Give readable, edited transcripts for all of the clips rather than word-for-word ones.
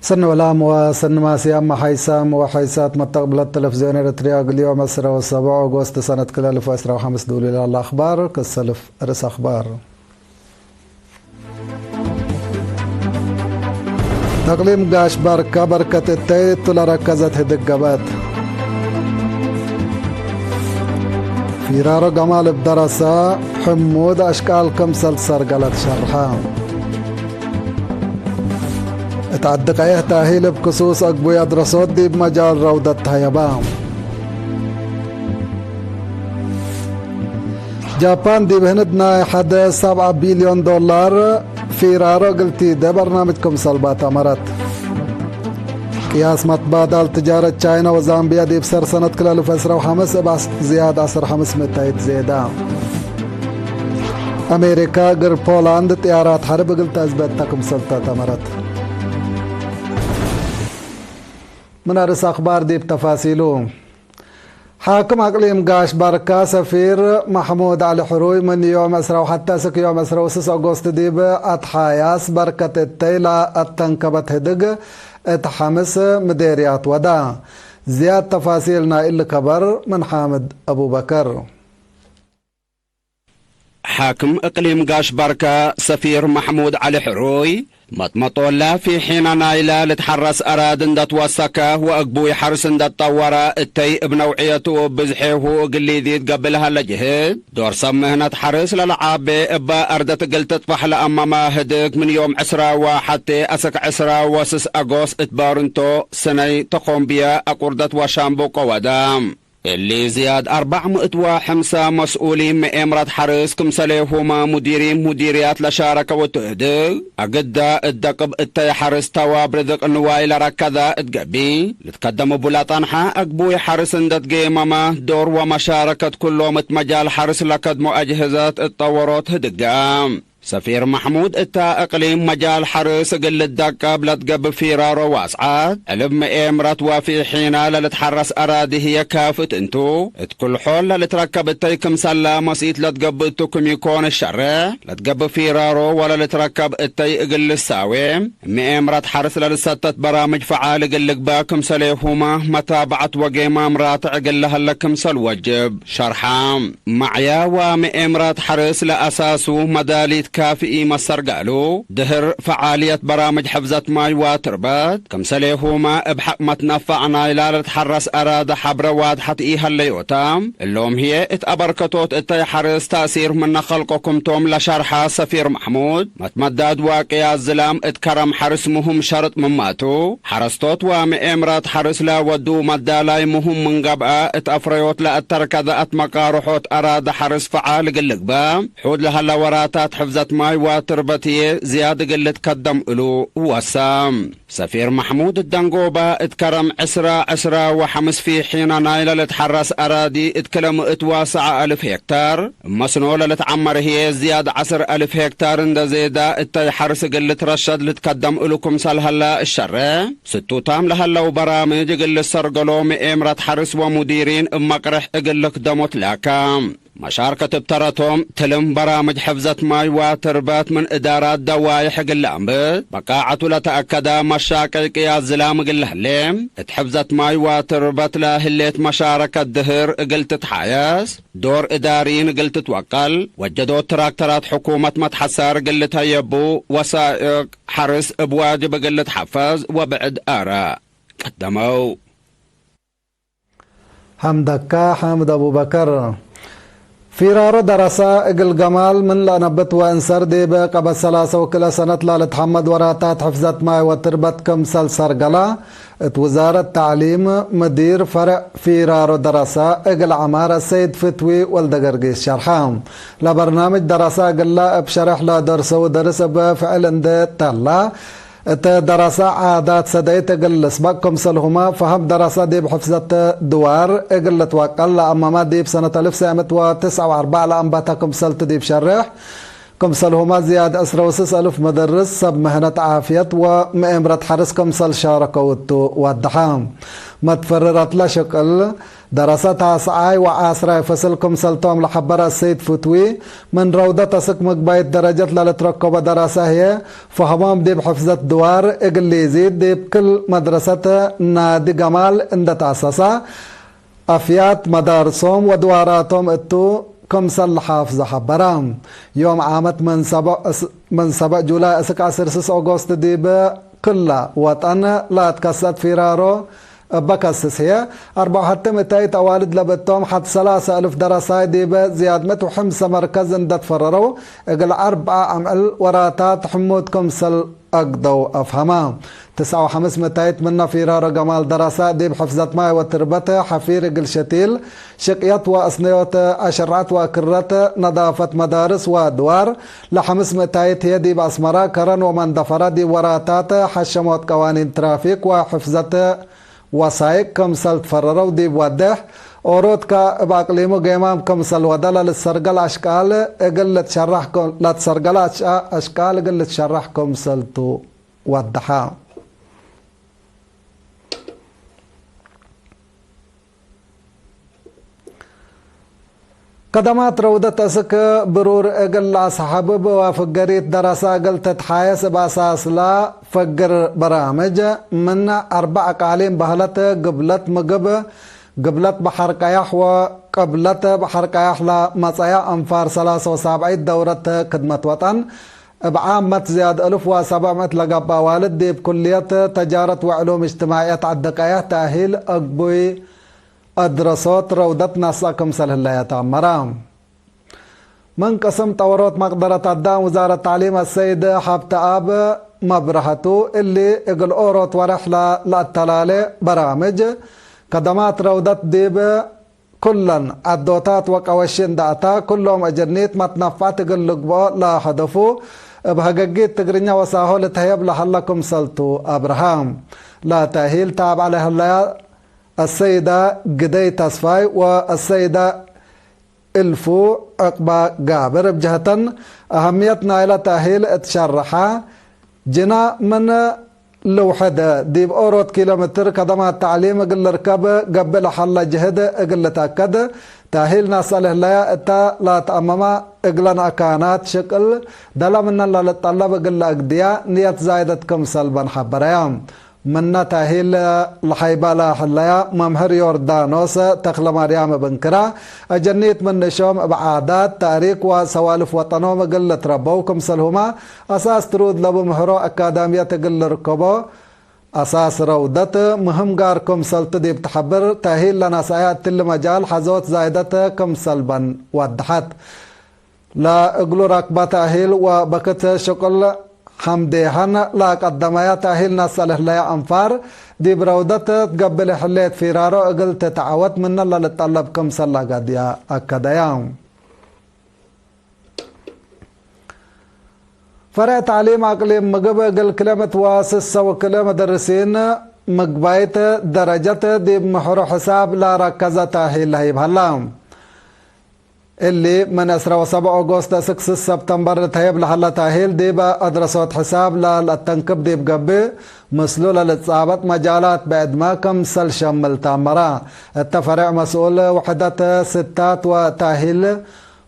سن ولام وسن ماسيام حيسام وحيسات مستقبل التلفزيون الرياض اليوم 7 أغسطس سنة 2015 دول إلى الأخبار كالسلف رس أخبار. تقليم قاش بركة التيت لركزت هدقبات فيرارو جمال بدرسة حمود أشكال كمسل سرقلت شرحان اتعدق ايه تاهيل بكسوس اقبو يدرسوت دي بمجال روضة هيبام. جابان دي بهندنا حد 7 بليون دولار فيرارو قلتي ده برنامجكم صلبات امرت. قياس متبادل تجارة تشاينا وزامبيا دي بسر سنة كل 2015 بس زيادة 500 زيادة. امريكا غير بولاند طيارات حرب قلت ازبتكم سلطات امرت. من أرس أخبار دي بتفاصيله. حاكم أقليم قاش بركة سفير محمود علي حروي من يوم أسرة وحتى سك يوم أسرة وسس أغسطس ديب أتحاياس بركة التيلة التنكبت هدق اتحمس مديريات ودا. زياد تفاصيلنا إلا كبر من حامد أبو بكر. حاكم إقليم قاش بركة سفير محمود علي حروي مطمطولا في حين نايلة لتحرس أراد اندت وسكه وأقبوي حرس اندت طورة التي بنوعيته بزحيه قليديد قبلها لجهد دور سمهنة حرس للعابي إبا أردت قلت تطفح لأماما هدك من يوم 10 أسك 10 وسس أغوص اتبارنتو سنة تقوم بيا أقردت وشامبو قوادام اللي زياد 405 مسؤولين مئمرة حرس كمسليهما مديريات لشاركة وتهدق أقدا الدقب التي حرس تواب رزق النوايل ركذا اتقبي لتقدموا بلاطانحة أقبوي حرس اندت قيمما دور ومشاركة كلهم مجال حرس لقدموا أجهزات التطورات هدقام. سفير محمود اتا اقليم مجال حرس قل الدقة بلتقب فيرارو واسعاد علم امرت وفي حين لتحرس اراده هي كافت انتو اتكل حول لتركب التيكم سلا مسيت لتقب التكم يكون الشرع لتقب فيرارو ولا لتركب التي قل الساوي امرت حرس للستة برامج فعال قل باكم سليهما متابعة وقيمة مراتع قل هلكم سلوجب شرحام معيا ومئمرت حرس لأساسه مداليت كافئي مصر قالوا دهر فعالية برامج حفظة ماي وتربات كم سليهما بحق متنفعنا إلى تحرس أراد حبر واضحة إيها الليوتام اللوم هي اتأبركتوت اتي حرس تأثير من خلقكم توم لشرحة سفير محمود متمدد واقيا الزلام اتكرم حرس مهم شرط مماتو حرستوت ومئمرات حرس لا ودو مدالاي مهم من قبعة اتأفريوت لا اتركذا اتمقارحوت أراد حرس فعال قلقبا حود لها اللوراتات حفظة ماي وتربتي زيادة قلت قدم إلو وسام. سفير محمود الدنقوبة اتكرم 10 وحمس في حين نايلة لتحرس أرادي اتكلم اتواسع 1000 هكتار مسنولة لتعمر هي زيادة 10,000 هكتار اند زيادة اتي حرس قلت رشد لتقدم إلوكم سالهلا الشرع ستو تام لهلا وبرامج قلت سرقلو مئمرة حرس ومديرين مقرح قلت دموت لاكام مشاركة بترتهم تلم برامج حفظة ماي وتربات من إدارات دوايح قل أمبد بقاعة لتأكد مشاكل قياس زلام قل هليم اتحفظة ماي وتربات لهليت مشاركة دهر قلت تحايس دور إداريين قلت توكل وجدوا تراكترات حكومة متحسر قلت هيبو وسائق حرس بواجب قلت حفظ وبعد آراء قدموا حمد أبو بكر. فيرارو درسة اقل جمال من لنبت وانسر ديبه قبل 3 سنة لتحمد وراتات حفظة ماي وتربت كمسل سرقلا وزارة التعليم مدير فرع فيرارو درسة اقل عمارة سيد فتوي والدقرقيس شرحام لبرنامج درسة اقل بشرح لا درسة ودرس بفعل اند تلا دراسة عادات سديت قل سبقكم سلهما فهم دراسة دي بحفظة دوار قل توقل أما ما دي بسنة 1949 لأنباتكم سلت دي بشرح كمسلهما زياد أسرة وسس ألف مدرس سب مهنة عافية ومئمرة حرس كمسل شاركوتو والدحام متفررت لشكل درستها سعاي وعاسرة فصل كمسل توم لحبرة السيد فتوي من روضة تسك مقبايت درجة للتركب دراسة هي فهمام ديب حفظة دوار اقل يزيد ديب كل مدرسة نادي جمال اندت أساسا أفيات مدارسهم ودواراتهم اتو كمسل حافظة حبرام يوم عامت من سبع جولاي اسك عسر 6 أغسطس ديب كلها وطن لا تكسد فرارو بكسس هي 4 توالد لبتهم حد 3000 دراسة ديبة زياد مت وحمسة مركز اندت فرروا اقل 4 عمل وراتات حمود كمسل اقضوا افهمام 9 منا فرار جمال دراسة ديب حفظت ماي وتربته حفير اقل شتيل شقيت واسنيوت اشرعت وكرت نظافة مدارس وادوار ل500 هي ديب اسمرا كرن ومن دفر ديب وراتات حشموت قوانين ترافيك وحفظت وسائق كمسل تفرروا دي بودح أورود كا باقليمو جيمام كمسل ودل للسرقل أشكال اقل تشرح لا تسرقل أشكال اقل تشرح كمسل تو ودحا قدمات روضة أسك برور اقل أصحاب وفقريت دراسة اقل تتحايس بأساس لا فقر برامج من 4 قالين بهلت قبلت مقب قبلت بحر قياح وقبلت بحر قياح لمصايا أنفار 73 دورة خدمة وطن بعامة زياد 1700 لقبا والد دي بكلية تجارة وعلوم اجتماعية عدقايا تأهيل أقبوي أدرسات روضة ناسا كمسل هلايات مرام من قسم طورات مقدرة الدام وزارة التعليم السيد حبت آب مبرهتو اللي اقل اوروت ورحلة للتلالي برامج قدمات روضة ديب كلن الدوتات وقوشين داتا كلهم اجرنيت متنفات اقل لقبو لا هدفو بحقيقيت تقرنيا وساهو لتهيب لحلكم سلطو أبراهام لا تأهيل تابع لهلايا السيدة قدي تصفاي والسيدة الفو عقبة قابر بجهة أهميتنا إلى تأهيل تشرحها جنا من لوحدة ديب أوروت كيلومتر قدمات التعليم قل ركب قبل حل جهد قل تأكد تأهيل ناساله لا اتا لا تأمما اقلنا كانت شكل دلا من الله للطلب قل أقديا نيت زايدة كم سلبا حبريام من تأهيل لحيبالا حلايا ممهر يوردانوس تخل مريم بنكرا أجنيت من نشوم بعادات تاريخ وسوالف وطنوم قل تربوكم سلهما أساس ترود لبو مهرو أكاديمية قل ركبو أساس رودة مهم قاركم سلط دي بتحبر تأهيل لنا سايات تل مجال حزوت زايدة كم سلبا ودحت لا اقلو ركبة تأهيل وبكت شكل حمديهن لا قدمايا تأهيل نسأله لا أنفار دي برودة تقبل حليت فيرارو اقل تتعود من الله للطلب كم سلا قديا أكديام فرع تعليم عقليم مقبل اقل كلمة واسسة وكلمة درسين مقبايت درجة دي محرو حساب لا ركزة تأهيل لهيب هلام اللي من 7 أغسطس 6 سبتمبر تهيب لحلا تأهيل ديبا أدرسوت حساب للتنكب ديب قبي مسلولة لتصابت مجالات بعد ما كم سل شمل تامرا التفرع مسؤول وحدة ستات وتأهيل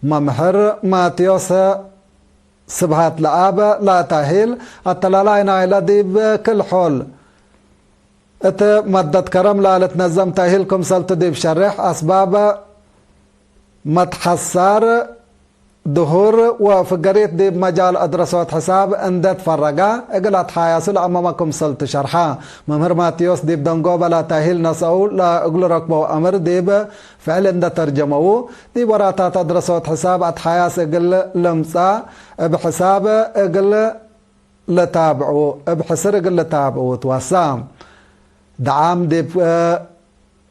ممحر ماتيوس سبهات لآب لا تأهيل التلالاين إلى ديب كل حول مدد كرم لا لتنظم تأهيلكم سلت ديب شرح أسباب متحصر ظهور وفقريت دي بمجال أدرسوت حساب اندت فرقا اقلت حياسل أمامكم سلط شرحا ممهر ماتيوس دي بدنقو بلا تأهيل نسأول لا اقل ركبو أمر دي بفعل اندت ترجمو دي براتات أدرسوت حساب اتحياس اقل لمسا بحساب اقل لتابعو بحسر اقل لتابعو توسام دعام دي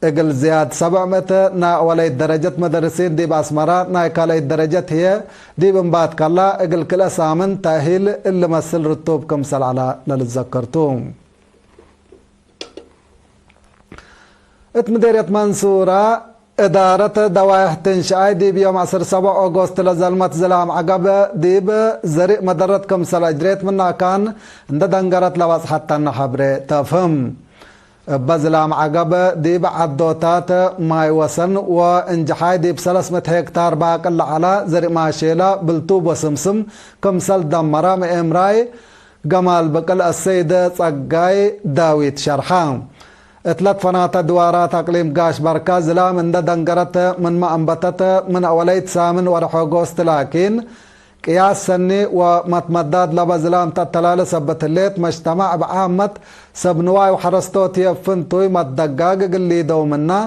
اقل زياد 700 نا ولي درجة مدرسين دي باسمرا نا كالي درجة هي دي بمبات كلا اقل كلا سامن تأهيل اللي مسل رتوب كم سل على للذكرتوم اتمديرية منصورة إدارة دوائح تنشأي دي بيوم 17 أغسطس لزلمت زلام عقب ديب زرق مدرت كمسل أجريت منها كان اند دنقرت لواز حتى النحبري تفهم بزلام عقب ديب عدوتات ماي وسن وانجحاي ديب 300 هكتار باقل على زرق ماشيلا بالطوب وسمسم كمسل دمرا مئمراي جمال بقل السيد صقاي داويت شرحان اتلت فناتا دوارات اقليم قاش بركا زلام اند دنقرت من ما انبتت من اوليت سامن ورحو غوست لكن قياس سني ومتمداد لبا زلام تتلال سبت الليت مجتمع بعامت سب نواي وحرستوت يفنتوي متدقاق قلي دو منا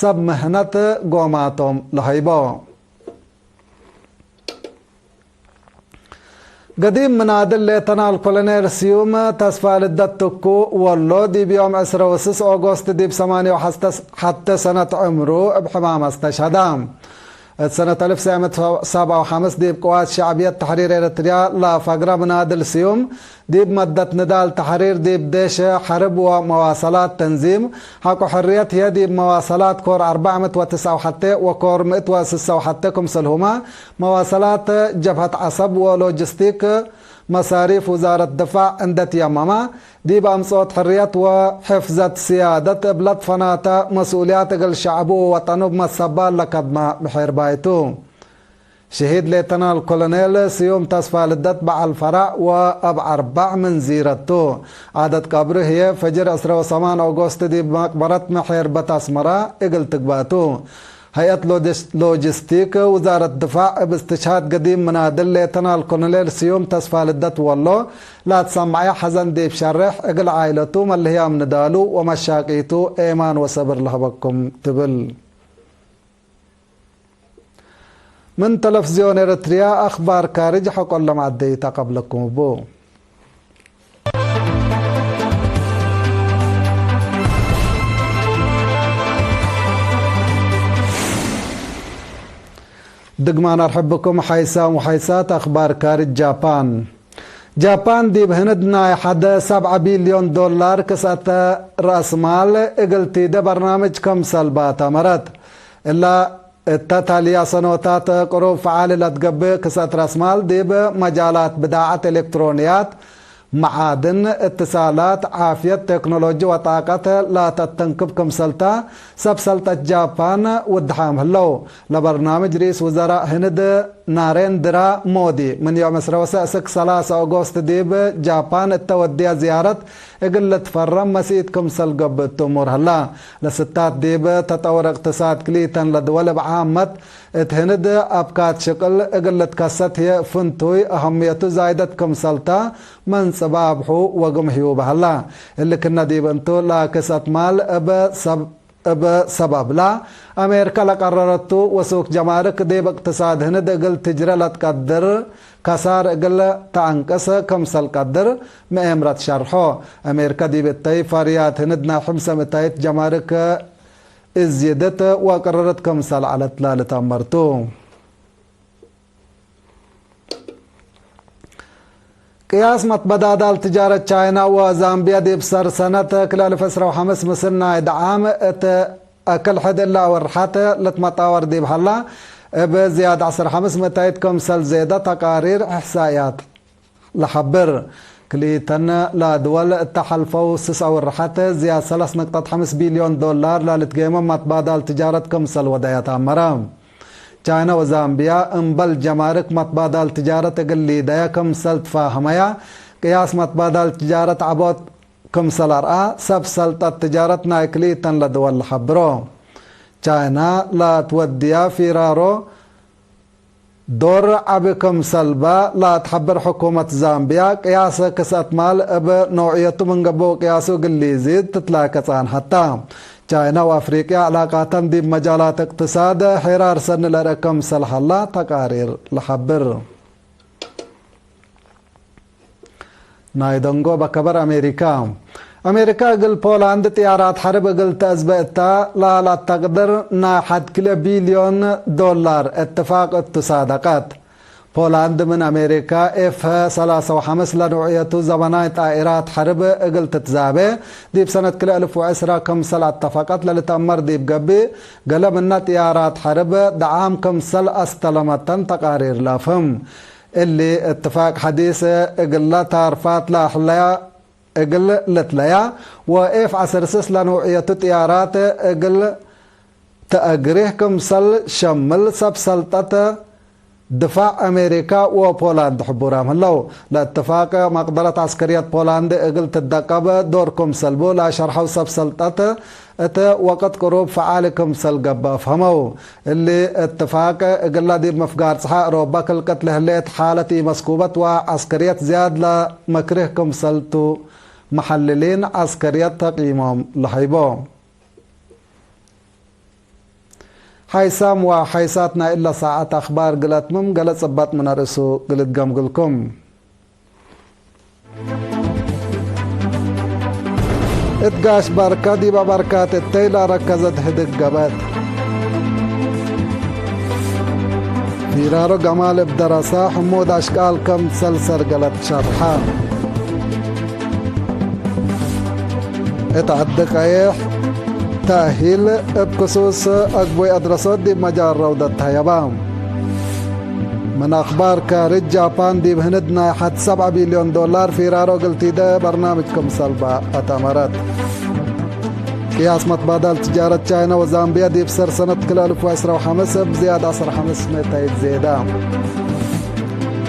سب مهنت قوماتهم لهيبو قديم منادل ليتنا الكولونيل سيوم تسفال الدتكو والله دي بيوم 10 أغسطس دي ب8 حتى سنة عمره بحمام استشهدام سنة 1957 دي بقوات شعبية تحرير إريتريا لا فقرة منادل سيوم دي بمدة نضال تحرير دي بديش حرب ومواصلات تنظيم حقو حرية هي دي بمواصلات كور 409 حتى وكور 106 حتى كمسلهما مواصلات جبهة عصب ولوجستيك مصاريف وزارة الدفاع اندت يمما دي بأمصوت حرية وحفظة سيادة بلد فناتا مسؤوليات الشعب وطنو بمصبال لكدما بحير بايتو شهيد ليتنا الكولونيل سيوم تصفى للدت بع الفرع وأب 4 من زيرتو عدد قبره هي فجر 18 أغسطس دي بمقبرة محير بتاسمرا اقل تقباتو هيئة لوجستيك وزارة الدفاع باستشهاد قديم منادل ليتنا الكولونيل سيوم تصفى للدت والله لا تسمعي حزن دي بشرح اقل عائلتو ما اللي هي من دالو ومشاقيتو ايمان وصبر لهبكم تبل من تلفزيون إريتريا أخبار كارج حقول لما عديتا قبلكم بو دقمان أرحب بكم حيسان وحيسات أخبار كارج جابان دي بهندنا حدا 7 بليون دولار كسات رأس مال اقلتي ده برنامج كم سلبات مرات إلا التتالية سنوات قروب فعال لتقب كسات رأس مال دي بمجالات بداعة إلكترونيات معادن اتصالات عافية تكنولوجيا وطاقة لا تتنكب كمسلتا سبسلتا جابان ودحام هلو لبرنامج رئيس وزراء هند ناريندرا مودي من يوم 3 أغسطس ديب جابان التودي زيارة اقلت فرم مسيد كمسل قب التمور هلا لستات ديب تطور اقتصاد كليتن لدول بعامت اتهند ابكات شكل اقلت كاسات هي فنتوي اهميته زايدة كمسلتا من سبابحو وقمحيو بهلا اللي كنا ديب انتو لا كسات مال اب سبب لا امريكا لقررتو وسوق جمارك ديب اقتصاد هند اقل تجرى لتقدر كسار اقل تعنقس كمسل قدر مأمرت شرحو امريكا ديب التاي فاريات هندنا حمسة متايت جمارك ازيدت وقررت كمسل على تلالة امرتو قياس متبادل التجارة تشاينا وزامبيا دي بسر سنة كلال فسرة وحمس مسرنا دعام أكل حد الله ورحات لتمطاور دي بحلا بزيادة 15 متايد كمسل زيادة تقارير إحصائيات لحبر كليتن لا دول التحالفو سسا ورحات زيادة 3.5 بليون دولار لتقيمة متبادل تجارة كمسل ودايات عمرام چاينا وزامبيا انبل جمارك متبادل تجارة قلي دايا كم سلت فاهميا قياس متبادل تجارة عبود كم سلرآ سب سلت التجارة نايكلي تن لدول حبرو چاينا لا توديا فيرارو دور عبكم سلبا لا تحبر حكومة زامبيا قياس كسات مال اب نوعيته من قبو قياسو قلي زيد تتلاكتان حتى چاينا وافريقيا علاقاتن دي مجالات اقتصاد حرار سن لرقم صلح الله تقارير لحبر نايدنگو بكبر امريكا قل بولاند تيارات حرب قل تأزبئتا لا تقدر ناحد كلا بليون دولار اتفاق التصادقات بولاند من أمريكا F-35 لنوعية زمناء طائرات حرب اقل تتزابي دي بسنة كل 1010 كمسل اتفاقات للتأمر دي بقبي قلب من طيارات حرب دعام كمسل استلمتن تقارير لافهم اللي اتفاق حديث اقل تعرفات لاحليا اقل لتليا و F-16 لنوعية طيارات اقل تأجره كمسل شمل سبسلطة دفاع أمريكا وبولند حبورام هلو لاتفاق مقدرة عسكرية بولند اقل تدقب دوركم سلبو لا شرحو سبسلطة وقت قروب فعالكم سلقب فهمو اللي اتفاق اقل دي مفقار صحاء روبا كل قتل هليت حالتي مسكوبة وعسكرية زياد لمكرهكم سلتو محللين عسكرية تقييمهم لحيبو حيسام وحيساتنا إلا ساعة أخبار قلت قلت صبات من رسو قلت قمقلكم اتقاش بركة دي ببركات التيلة ركزت هدق قبات فيرارو قمال بدرسة حمود أشكال كم سلسر قلت شرحان اتعدق ايح تأهيل بخصوص أقبوي أدرسات دي مجال روضة يابام من أخبار كارج جابان دي بهندنا حد 7 بليون دولار في رارو قلتي ده برنامجكم سلبا أتامرات قياس متبادل تجارة تشاينا وزامبيا دي بسر سنة كل 2015 بزيادة 1500 زيادة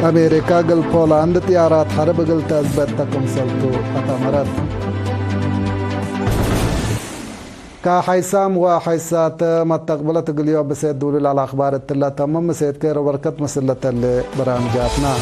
أمريكا قل بولاند طيارات حرب قلت أثبتكم سلتو أتامرات كحيسام وحيسات ما تقبلت اليوم بسيد دولي على أخبار التلا تمام سيد كير وبركت مسلة اللي برامجاتنا